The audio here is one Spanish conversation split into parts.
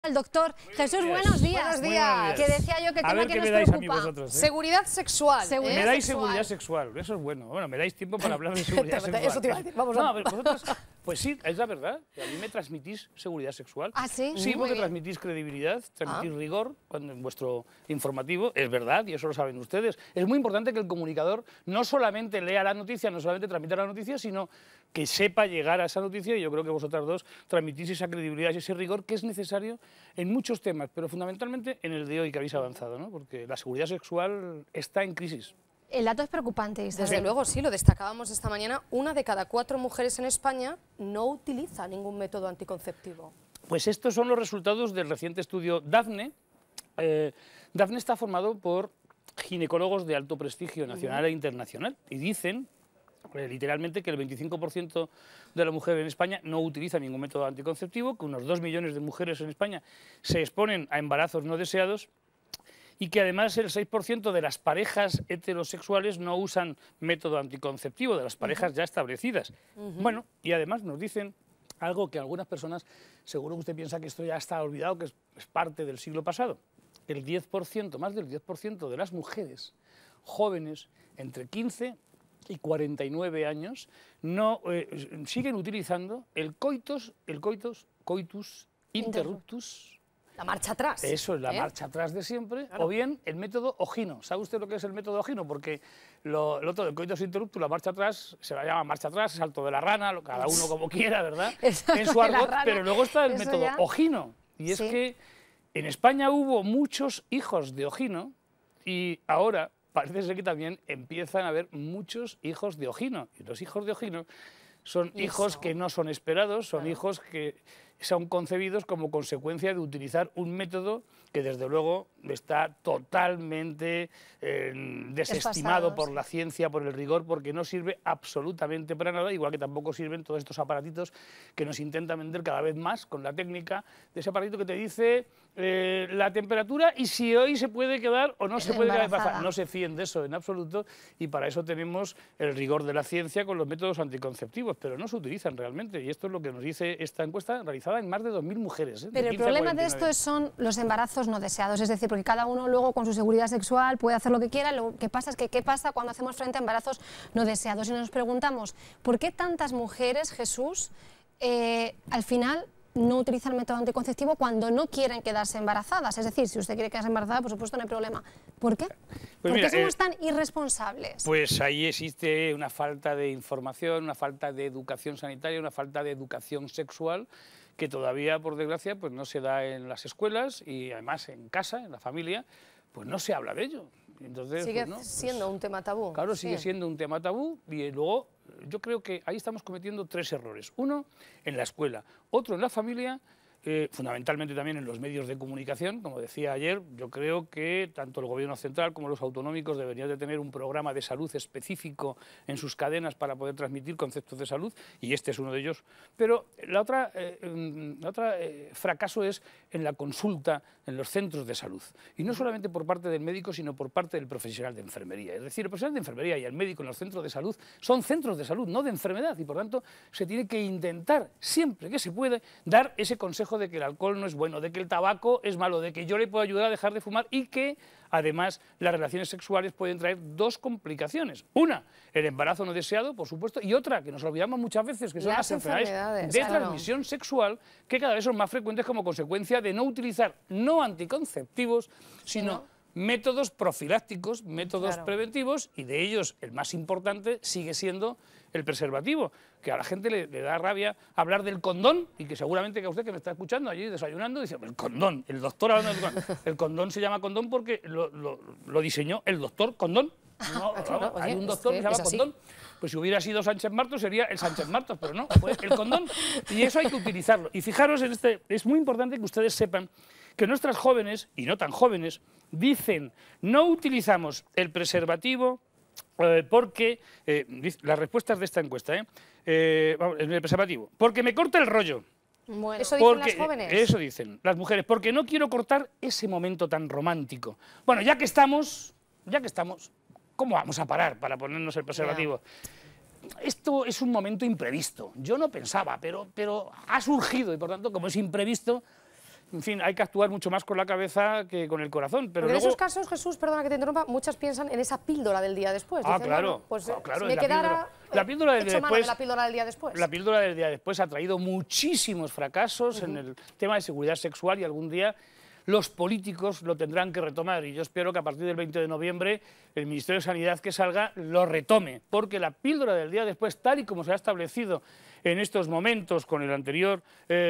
El doctor Jesús, buenos días. Buenos días. Que decía yo que A ver tema qué que me nos dais a mí preocupa. vosotros. Seguridad sexual. Me dais seguridad sexual, eso es bueno. Bueno, me dais tiempo para hablar de seguridad sexual. Eso te iba a decir, vamos a... No, a ver, vosotros, pues sí, es la verdad. A mí me transmitís seguridad sexual. ¿Ah, sí? Sí, porque transmitís credibilidad, transmitís rigor cuando en vuestro informativo. Es verdad, y eso lo saben ustedes. Es muy importante que el comunicador no solamente lea la noticia, no solamente transmita la noticia, sino que sepa llegar a esa noticia, y yo creo que vosotras dos transmitís esa credibilidad y ese rigor que es necesario en muchos temas, pero fundamentalmente en el de hoy que habéis avanzado, ¿no? Porque la seguridad sexual está en crisis. El dato es preocupante, Isabel. Desde luego, sí, lo destacábamos esta mañana. 1 de cada 4 mujeres en España no utiliza ningún método anticonceptivo. Pues estos son los resultados del reciente estudio Dafne. Dafne está formado por ginecólogos de alto prestigio nacional e internacional y dicen literalmente que el 25% de la mujer en España no utiliza ningún método anticonceptivo, que unos 2 millones de mujeres en España se exponen a embarazos no deseados y que además el 6% de las parejas heterosexuales no usan método anticonceptivo, de las parejas ya establecidas. Bueno, y además nos dicen algo que algunas personas, seguro que usted piensa que esto ya está olvidado, que es parte del siglo pasado. El 10%, más del 10% de las mujeres jóvenes entre 15 y 49 años no siguen utilizando el coitus interruptus. La marcha atrás. Eso es la marcha atrás de siempre, claro. O bien el método Ogino. ¿Sabe usted lo que es el método Ogino? Porque lo otro del coitus interruptus, la marcha atrás, se la llama marcha atrás, salto de la rana, cada uno como quiera, ¿verdad? En su argot, pero luego está el método Ogino. Y es que en España hubo muchos hijos de Ogino y ahora parece ser que también empiezan a haber muchos hijos de Ogino. Y los hijos de Ogino son hijos que no son esperados, son hijos que son concebidos como consecuencia de utilizar un método que desde luego está totalmente desestimado por la ciencia, por el rigor, porque no sirve absolutamente para nada, igual que tampoco sirven todos estos aparatitos que nos intentan vender cada vez más con la técnica de ese aparatito que te dice la temperatura y si hoy se puede quedar o no se puede quedar embarazada. No se fíen de eso en absoluto y para eso tenemos el rigor de la ciencia con los métodos anticonceptivos, pero no se utilizan realmente y esto es lo que nos dice esta encuesta realizada en más de 2.000 mujeres. Pero el problema de esto son los embarazos no deseados, es decir, porque cada uno luego con su seguridad sexual puede hacer lo que quiera, lo que pasa es que ¿qué pasa cuando hacemos frente a embarazos no deseados? Y nos preguntamos, ¿por qué tantas mujeres, Jesús, al final no utilizan el método anticonceptivo cuando no quieren quedarse embarazadas? Es decir, si usted quiere quedarse embarazada, por supuesto no hay problema. ¿Por qué? Pues ¿Por qué somos tan irresponsables? Pues ahí existe una falta de información, una falta de educación sanitaria, una falta de educación sexual que todavía, por desgracia, pues no se da en las escuelas y además en casa, en la familia, pues no se habla de ello. Entonces, sigue pues, siendo un tema tabú. Claro, sigue siendo un tema tabú y luego yo creo que ahí estamos cometiendo 3 errores. Uno, en la escuela, otro en la familia, fundamentalmente también en los medios de comunicación. Como decía ayer, yo creo que tanto el gobierno central como los autonómicos deberían de tener un programa de salud específico en sus cadenas para poder transmitir conceptos de salud, y este es uno de ellos. Pero la otra fracaso es en la consulta en los centros de salud, y no solamente por parte del médico, sino por parte del profesional de enfermería. Es decir, el profesional de enfermería y el médico en los centros de salud son centros de salud, no de enfermedad, y por tanto se tiene que intentar, siempre que se puede, dar ese consejo de que el alcohol no es bueno, de que el tabaco es malo, de que yo le puedo ayudar a dejar de fumar y que, además, las relaciones sexuales pueden traer 2 complicaciones. Una, el embarazo no deseado, por supuesto, y otra, que nos olvidamos muchas veces, que son las enfermedades de transmisión sexual, que cada vez son más frecuentes como consecuencia de no utilizar no anticonceptivos, sino métodos profilácticos, métodos preventivos, y de ellos el más importante sigue siendo el preservativo, que a la gente le da rabia hablar del condón, y que seguramente que a usted que me está escuchando allí desayunando dice, el condón, el doctor hablando del condón. El condón se llama condón porque lo diseñó el doctor Condón. No, claro, hay un doctor que se llama Condón. Pues si hubiera sido Sánchez Martos sería el Sánchez Martos, pero no, fue el condón, y eso hay que utilizarlo. Y fijaros, es muy importante que ustedes sepan que nuestras jóvenes, y no tan jóvenes, dicen, no utilizamos el preservativo porque, las respuestas de esta encuesta, el preservativo, porque me corta el rollo. Bueno, ¿eso dicen las jóvenes? Eso dicen las mujeres, porque no quiero cortar ese momento tan romántico. Bueno, ya que estamos, ¿cómo vamos a parar para ponernos el preservativo? Esto es un momento imprevisto. Yo no pensaba, pero ha surgido y por tanto, como es imprevisto, en fin, hay que actuar mucho más con la cabeza que con el corazón. Pero porque en luego... esos casos, Jesús, perdona que te interrumpa, muchas piensan en esa píldora del día después. Ah, dicen, claro, bueno, pues claro, si me quedara la píldora del día hecho mano después, de la píldora del día después. La píldora del día después ha traído muchísimos fracasos en el tema de seguridad sexual y algún día los políticos lo tendrán que retomar, y yo espero que a partir del 20 de noviembre el Ministerio de Sanidad que salga lo retome, porque la píldora del día después, tal y como se ha establecido en estos momentos con el anterior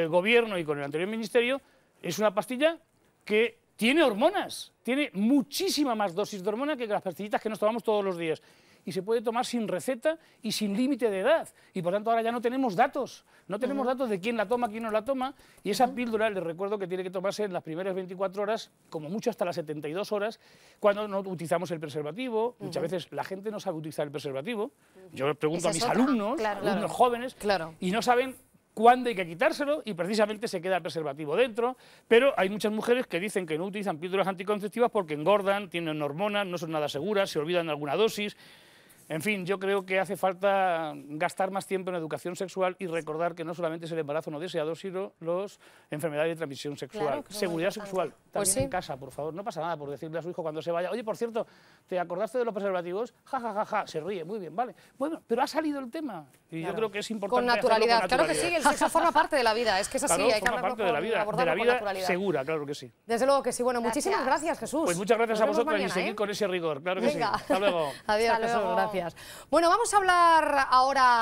gobierno y con el anterior ministerio, es una pastilla que tiene hormonas, tiene muchísima más dosis de hormona que las pastillitas que nos tomamos todos los días. Y se puede tomar sin receta y sin límite de edad. Y por tanto ahora ya no tenemos datos. No tenemos datos de quién la toma, quién no la toma. Y esa píldora, les recuerdo que tiene que tomarse en las primeras 24 horas, como mucho hasta las 72 horas, cuando no utilizamos el preservativo. Muchas veces la gente no sabe utilizar el preservativo. Yo pregunto a mis alumnos, alumnos jóvenes, y no saben cuándo hay que quitárselo, y precisamente se queda el preservativo dentro. Pero hay muchas mujeres que dicen que no utilizan píldoras anticonceptivas porque engordan, tienen hormonas, no son nada seguras, se olvidan de alguna dosis. En fin, yo creo que hace falta gastar más tiempo en educación sexual y recordar que no solamente es el embarazo no deseado, sino las enfermedades de transmisión sexual. Claro, Seguridad sexual, también Pues sí. en casa, por favor. No pasa nada por decirle a su hijo cuando se vaya: oye, por cierto, ¿te acordaste de los preservativos? Ja, ja, ja, ja. Se ríe, muy bien, vale. Bueno, pero ha salido el tema. Y yo creo que es importante Con naturalidad. hacerlo con Claro que sí, el sexo forma parte de la vida. Es que es así, Claro, hay que forma hablarlo parte de la vida abordarlo con naturalidad. segura, claro que sí. Desde luego que sí. Bueno, muchísimas gracias, Jesús. Pues muchas gracias Nos a vemos vosotros y mañana, seguid con ese rigor, claro que Venga. sí. Hasta luego. Adiós, Hasta Jesús, luego. gracias. Bueno, vamos a hablar ahora